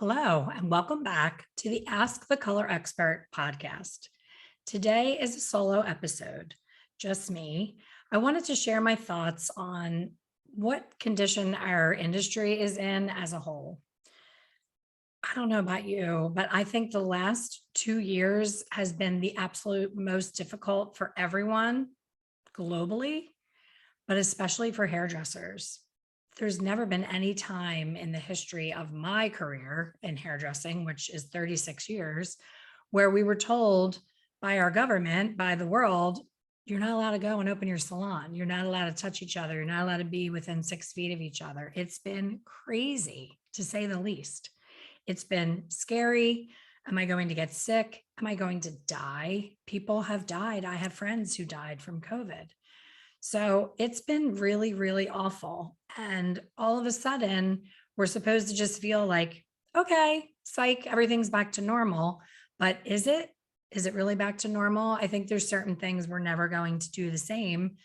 Hello, and welcome back to the Ask the Color Expert podcast. Today is a solo episode, just me. I wanted to share my thoughts on what condition our industry is in as a whole. I don't know about you, but I think the last 2 years has been the absolute most difficult for everyone globally, but especially for hairdressers. There's never been any time in the history of my career in hairdressing, which is 36 years, where we were told by our government, by the world, you're not allowed to go and open your salon. You're not allowed to touch each other. You're not allowed to be within 6 feet of each other. It's been crazy, to say the least. It's been scary. Am I going to get sick? Am I going to die? People have died. I have friends who died from COVID. So it's been really, really awful. And all of a sudden, we're supposed to just feel like, okay, psych, everything's back to normal. But is it? Is it really back to normal? I think there's certain things we're never going to do the same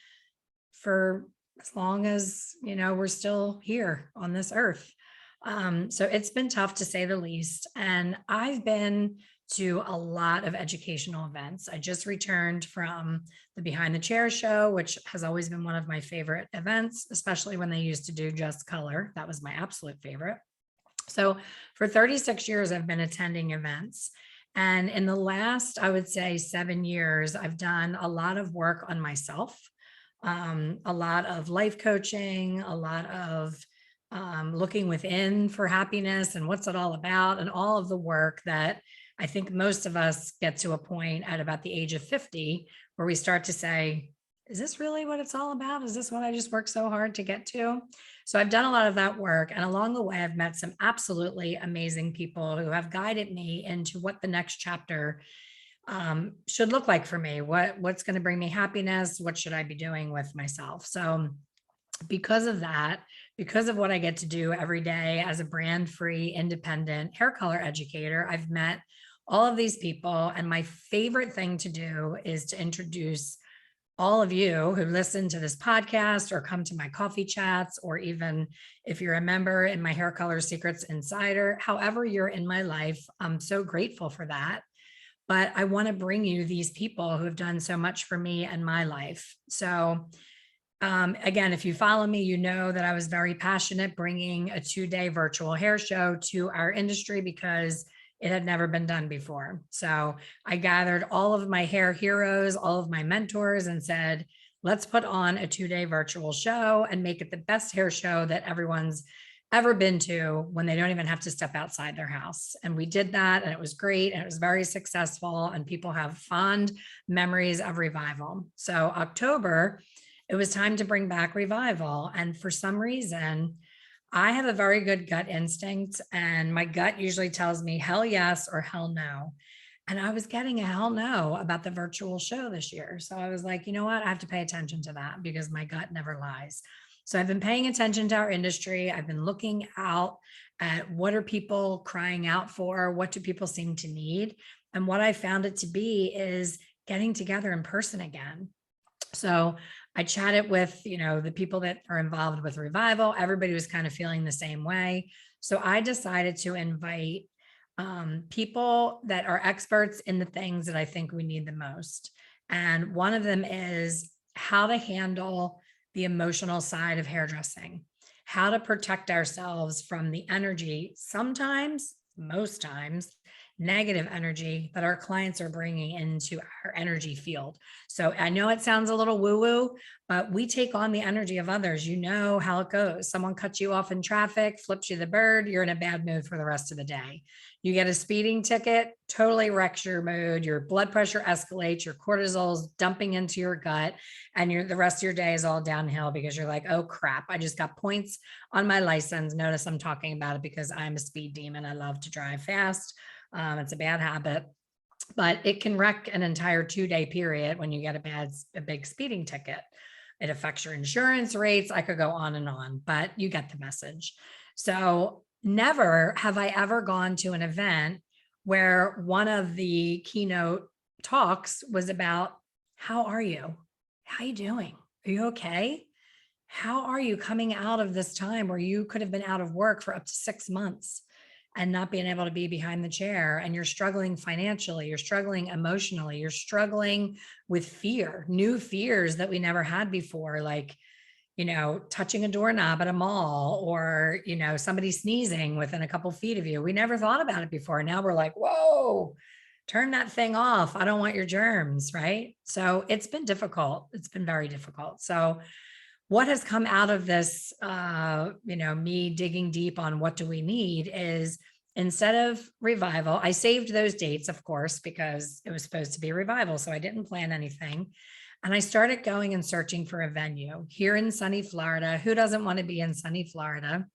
for as long as, we're still here on this earth. So it's been tough to say the least. And I've been to a lot of educational events. I just returned from the Behind the Chair show, which has always been one of my favorite events, especially when they used to do Just Color. That was my absolute favorite. So for 36 years, I've been attending events. And in the last, I would say 7 years, I've done a lot of work on myself, a lot of life coaching, a lot of looking within for happiness and what's it all about, and all of the work that I think most of us get to a point at about the age of 50 where we start to say, is this really what it's all about? Is this what I just worked so hard to get to? So I've done a lot of that work. And along the way, I've met some absolutely amazing people who have guided me into what the next chapter should look like for me. What's going to bring me happiness? What should I be doing with myself? So because of that, because of what I get to do every day as a brand free, independent hair color educator, I've met all of these people. And my favorite thing to do is to introduce all of you who listen to this podcast or come to my coffee chats, or even if you're a member in my Hair Color Secrets Insider, however you're in my life, I'm so grateful for that. But I want to bring you these people who have done so much for me and my life. So again, if you follow me, you know that I was very passionate bringing a 2-day virtual hair show to our industry because it had never been done before. So I gathered all of my hair heroes, all of my mentors, and said, let's put on a 2-day virtual show and make it the best hair show that everyone's ever been to when they don't even have to step outside their house. And we did that, and it was great, and it was very successful, and people have fond memories of Revival. So October, it was time to bring back Revival. And for some reason, I have a very good gut instinct, and my gut usually tells me hell yes or hell no. And I was getting a hell no about the virtual show this year. So I was like, you know what? I have to pay attention to that because my gut never lies. So I've been paying attention to our industry. I've been looking out at what are people crying out for? What do people seem to need? And what I found it to be is getting together in person again. So I chatted with, the people that are involved with Revival. Everybody was kind of feeling the same way. So I decided to invite people that are experts in the things that I think we need the most. And one of them is how to handle the emotional side of hairdressing, how to protect ourselves from the energy, sometimes, most times, negative energy that our clients are bringing into our energy field. So I know it sounds a little woo woo, but we take on the energy of others. You know how it goes. Someone cuts you off in traffic, flips you the bird, you're in a bad mood for the rest of the day. You get a speeding ticket, totally wrecks your mood. Your blood pressure escalates, your cortisol's dumping into your gut, and the rest of your day is all downhill because you're like, oh crap, I just got points on my license. Notice I'm talking about it because I'm a speed demon. I love to drive fast. It's a bad habit, but it can wreck an entire 2-day period when you get a big speeding ticket. It affects your insurance rates. I could go on, but you get the message. So never have I ever gone to an event where one of the keynote talks was about, how are you? How are you doing? Are you okay? How are you coming out of this time where you could have been out of work for up to 6 months? and not being able to be behind the chair, and you're struggling financially, you're struggling emotionally, you're struggling with fear, new fears that we never had before, like, touching a doorknob at a mall, or, somebody sneezing within a couple feet of you. We never thought about it before. Now we're like, whoa, turn that thing off. I don't want your germs. Right. So it's been difficult. It's been very difficult. So what has come out of this, me digging deep on what do we need is, instead of revival, I saved those dates, of course, because it was supposed to be a revival. So I didn't plan anything. And I started going and searching for a venue here in sunny Florida. Who doesn't want to be in sunny Florida?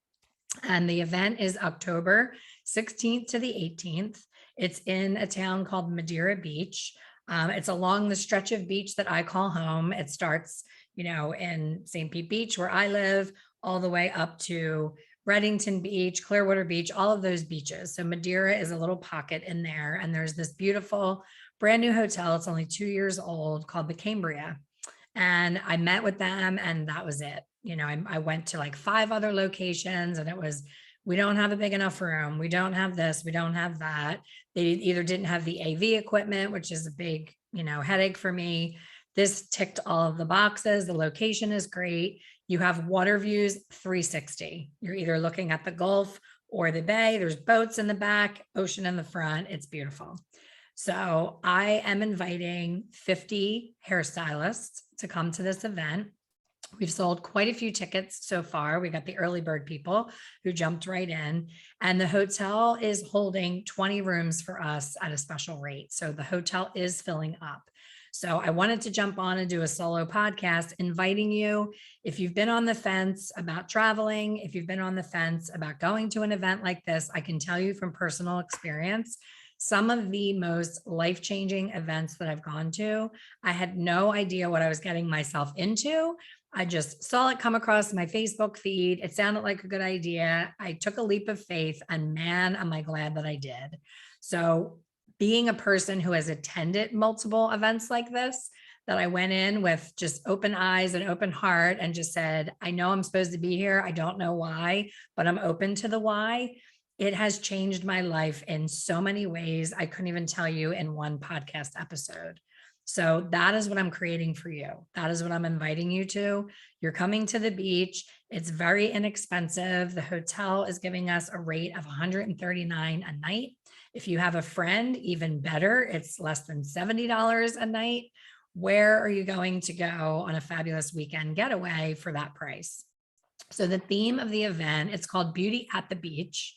And the event is October 16th to the 18th. It's in a town called Madeira Beach. It's along the stretch of beach that I call home. It starts, in St. Pete Beach, where I live, all the way up to Reddington Beach, Clearwater Beach, all of those beaches. So Madeira is a little pocket in there. And there's this beautiful brand new hotel. It's only 2 years old, called the Cambria. And I met with them, and that was it. I went to like 5 other locations, and it was, we don't have a big enough room. We don't have this, we don't have that. They either didn't have the AV equipment, which is a big, headache for me. This ticked all of the boxes. The location is great. You have water views 360. You're either looking at the Gulf or the bay. There's boats in the back, ocean in the front. It's beautiful. So I am inviting 50 hairstylists to come to this event. We've sold quite a few tickets so far. We got the early bird people who jumped right in, and the hotel is holding 20 rooms for us at a special rate. So the hotel is filling up. So I wanted to jump on and do a solo podcast inviting you. If you've been on the fence about traveling, if you've been on the fence about going to an event like this, I can tell you from personal experience, some of the most life-changing events that I've gone to, I had no idea what I was getting myself into. I just saw it come across my Facebook feed. It sounded like a good idea. I took a leap of faith, and man, am I glad that I did. So being a person who has attended multiple events like this, that I went in with just open eyes and open heart and just said, I know I'm supposed to be here. I don't know why, but I'm open to the why. It has changed my life in so many ways. I couldn't even tell you in one podcast episode. So that is what I'm creating for you. That is what I'm inviting you to. You're coming to the beach. It's very inexpensive. The hotel is giving us a rate of $139 a night. If you have a friend, even better. It's less than $70 a night. Where are you going to go on a fabulous weekend getaway for that price? So the theme of the event, it's called Beauty at the Beach.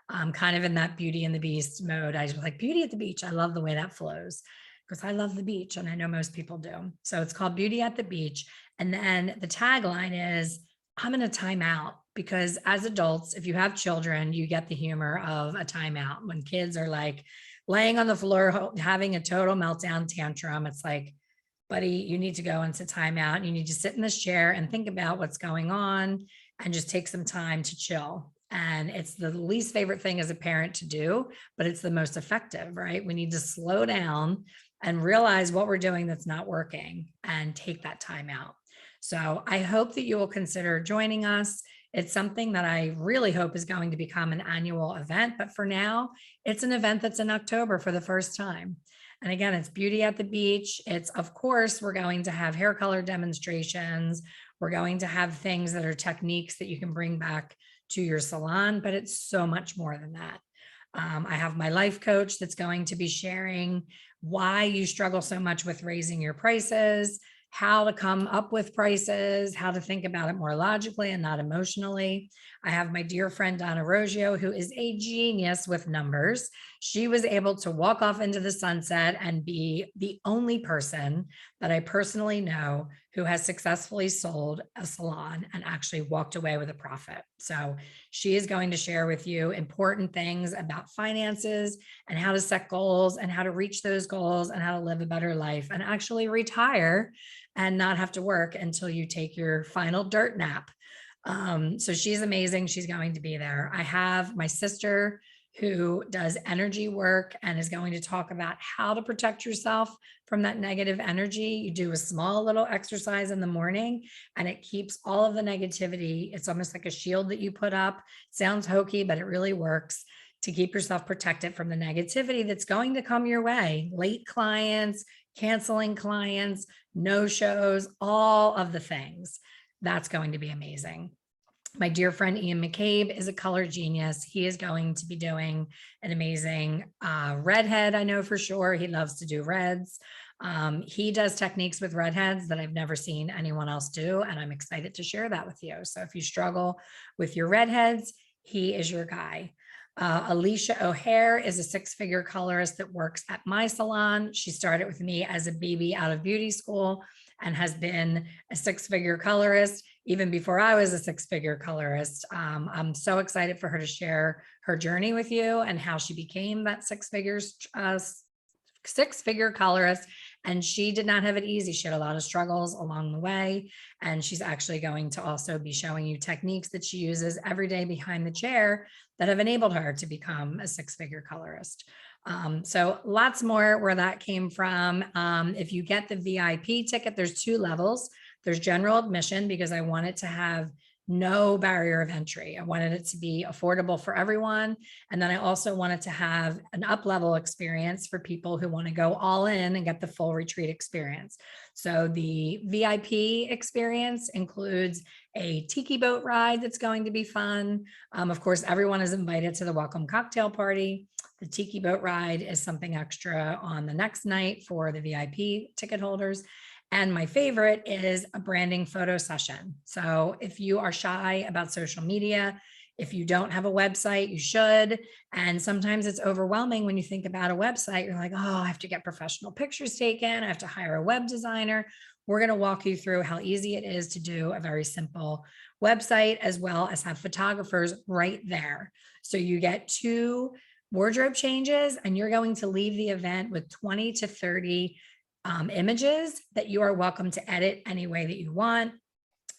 I'm kind of in that Beauty and the Beast mode. I was like, Beauty at the Beach. I love the way that flows, because I love the beach, and I know most people do. So it's called Beauty at the Beach. And then the tagline is, I'm in a timeout, because as adults, if you have children, you get the humor of a timeout. When kids are like laying on the floor, having a total meltdown tantrum, it's like, buddy, you need to go into timeout. You need to sit in this chair and think about what's going on and just take some time to chill. And it's the least favorite thing as a parent to do, but it's the most effective, right? We need to slow down and realize what we're doing that's not working and take that time out. So I hope that you will consider joining us. It's something that I really hope is going to become an annual event, but for now, it's an event that's in October for the first time. And again, it's Beauty at the Beach. It's, of course, we're going to have hair color demonstrations. We're going to have things that are techniques that you can bring back to your salon, but it's so much more than that. I have my life coach that's going to be sharing why you struggle so much with raising your prices, how to come up with prices, how to think about it more logically and not emotionally. I have my dear friend Donna Rogio, who is a genius with numbers. She was able to walk off into the sunset and be the only person that I personally know who has successfully sold a salon and actually walked away with a profit. So she is going to share with you important things about finances and how to set goals and how to reach those goals and how to live a better life and actually retire and not have to work until you take your final dirt nap. So she's amazing. She's going to be there. I have my sister who does energy work and is going to talk about how to protect yourself from that negative energy. You do a small little exercise in the morning and it keeps all of the negativity. It's almost like a shield that you put up. Sounds hokey, but it really works to keep yourself protected from the negativity that's going to come your way. Late clients, canceling clients, no shows, all of the things. That's going to be amazing. My dear friend Ian McCabe is a color genius. He is going to be doing an amazing redhead, I know for sure. He loves to do reds. He does techniques with redheads that I've never seen anyone else do, and I'm excited to share that with you. So if you struggle with your redheads, he is your guy. Alicia O'Hare is a six-figure colorist that works at my salon. She started with me as a baby out of beauty school and has been a six-figure colorist even before I was a six-figure colorist. I'm so excited for her to share her journey with you and how she became that six-figure colorist. And she did not have it easy. She had a lot of struggles along the way. And she's actually going to also be showing you techniques that she uses every day behind the chair that have enabled her to become a six-figure colorist. So lots more where that came from. If you get the VIP ticket, there's two levels. There's general admission because I wanted to have no barrier of entry. I wanted it to be affordable for everyone. And then I also wanted to have an up-level experience for people who want to go all in and get the full retreat experience. So the VIP experience includes a tiki boat ride that's going to be fun. Of course, everyone is invited to the welcome cocktail party. The tiki boat ride is something extra on the next night for the VIP ticket holders. And my favorite is a branding photo session. So if you are shy about social media, if you don't have a website, you should. And sometimes it's overwhelming when you think about a website. You're like, oh, I have to get professional pictures taken. I have to hire a web designer. We're going to walk you through how easy it is to do a very simple website, as well as have photographers right there. So you get 2 wardrobe changes, and you're going to leave the event with 20 to 30 images that you are welcome to edit any way that you want.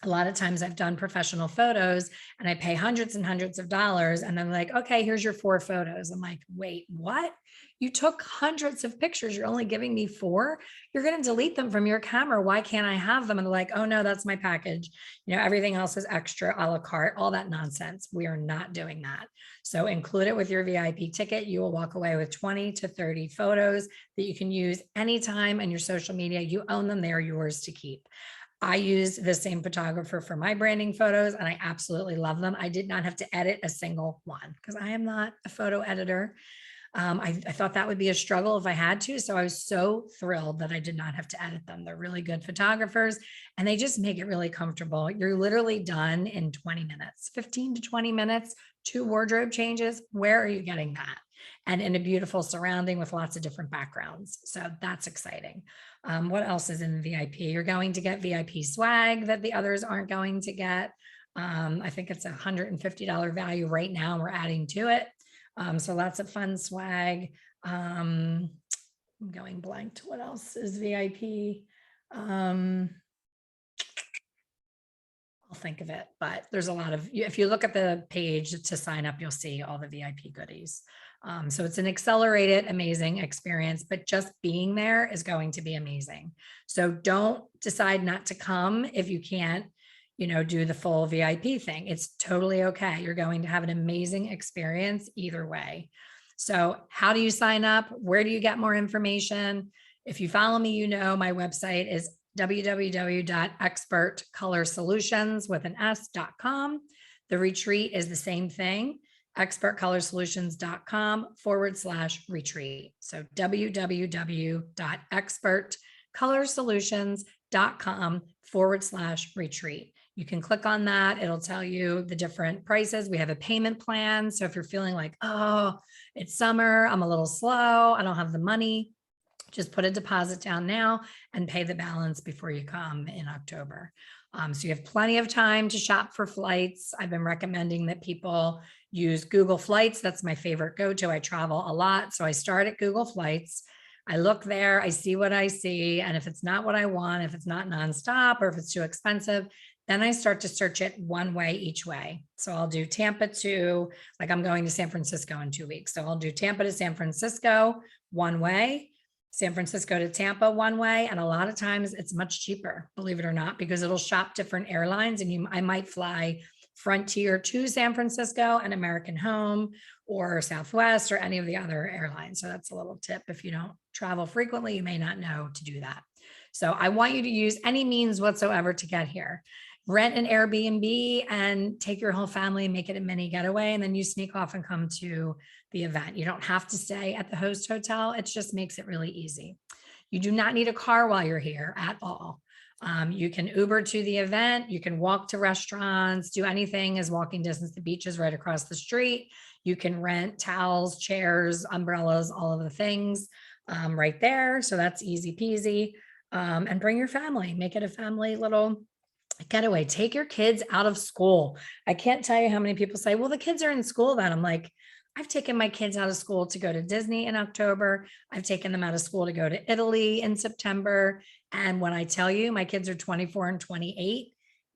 A lot of times I've done professional photos and I pay hundreds and hundreds of dollars, and I'm like, okay, here's your 4 photos. I'm like, wait, what? You took hundreds of pictures. You're only giving me 4. You're going to delete them from your camera. Why can't I have them? And they're like, oh no, that's my package. You know, everything else is extra, a la carte, all that nonsense. We are not doing that. So include it with your VIP ticket. You will walk away with 20 to 30 photos that you can use anytime on your social media. You own them. They are yours to keep. I used the same photographer for my branding photos, and I absolutely love them. I did not have to edit a single one because I am not a photo editor. I thought that would be a struggle if I had to. So I was so thrilled that I did not have to edit them. They're really good photographers and they just make it really comfortable. You're literally done in 20 minutes, 15 to 20 minutes, 2 wardrobe changes. Where are you getting that? And in a beautiful surrounding with lots of different backgrounds. So that's exciting. What else is in the VIP? You're going to get VIP swag that the others aren't going to get. I think it's $150 value right now. We're adding to it. So lots of fun swag. I'm going blank to what else is VIP. I'll think of it, but there's a lot of, if you look at the page to sign up, you'll see all the VIP goodies. So it's an accelerated, amazing experience, but just being there is going to be amazing. So don't decide not to come if you can't, you know, do the full VIP thing. It's totally okay. You're going to have an amazing experience either way. So how do you sign up? Where do you get more information? If you follow me, you know my website is www.expertcolorsolutions.com. The retreat is the same thing, expertcolorsolutions.com/retreat. So www.expertcolorsolutions.com/retreat. You can click on that. It'll tell you the different prices. We have a payment plan. So if you're feeling like, oh, it's summer, I'm a little slow, I don't have the money, just put a deposit down now and pay the balance before you come in October. So you have plenty of time to shop for flights. I've been recommending that people use Google Flights. That's my favorite go-to. I travel a lot. So I start at Google Flights. I look there, I see what I see. And if it's not what I want, if it's not nonstop or if it's too expensive, then I start to search it one way each way. So I'll do Tampa to, like I'm going to San Francisco in 2 weeks. So I'll do Tampa to San Francisco one way, San Francisco to Tampa one way. And a lot of times it's much cheaper, believe it or not, because it'll shop different airlines and I might fly Frontier to San Francisco and American Home or Southwest or any of the other airlines. So that's a little tip. If you don't travel frequently, you may not know to do that. So I want you to use any means whatsoever to get here. Rent an Airbnb and take your whole family, make it a mini getaway, and then you sneak off and come to the event. You don't have to stay at the host hotel. It just makes it really easy. You do not need a car while you're here at all. You can Uber to the event. You can walk to restaurants, do anything as walking distance. The beach is right across the street. You can rent towels, chairs, umbrellas, all of the things right there. So that's easy peasy. And bring your family, make it a family little getaway. Take your kids out of school. I can't tell you how many people say, well, the kids are in school then. I'm like, I've taken my kids out of school to go to Disney in October. I've taken them out of school to go to Italy in September. And when I tell you my kids are 24 and 28,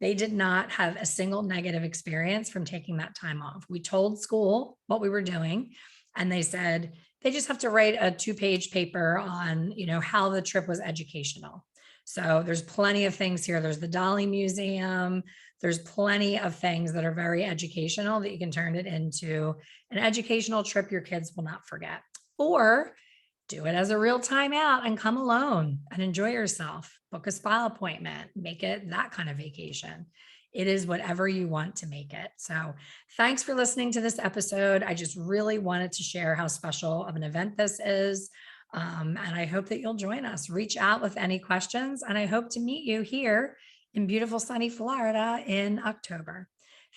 they did not have a single negative experience from taking that time off. We told school what we were doing, and they said they just have to write a 2-page paper on, how the trip was educational. So there's plenty of things here. There's the Dolly Museum. There's plenty of things that are very educational that you can turn it into an educational trip your kids will not forget. Or do it as a real time out and come alone and enjoy yourself. Book a spa appointment, make it that kind of vacation. It is whatever you want to make it. So thanks for listening to this episode. I just really wanted to share how special of an event this is. And I hope that you'll join us. Reach out with any questions, and I hope to meet you here in beautiful sunny Florida in October.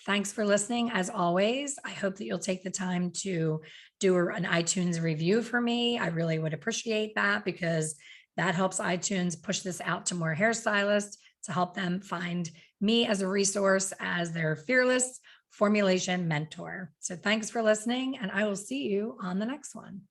Thanks for listening. As always, I hope that you'll take the time to do an iTunes review for me. I really would appreciate that, because that helps iTunes push this out to more hairstylists to help them find me as a resource as their fearless formulation mentor. So thanks for listening, and I will see you on the next one.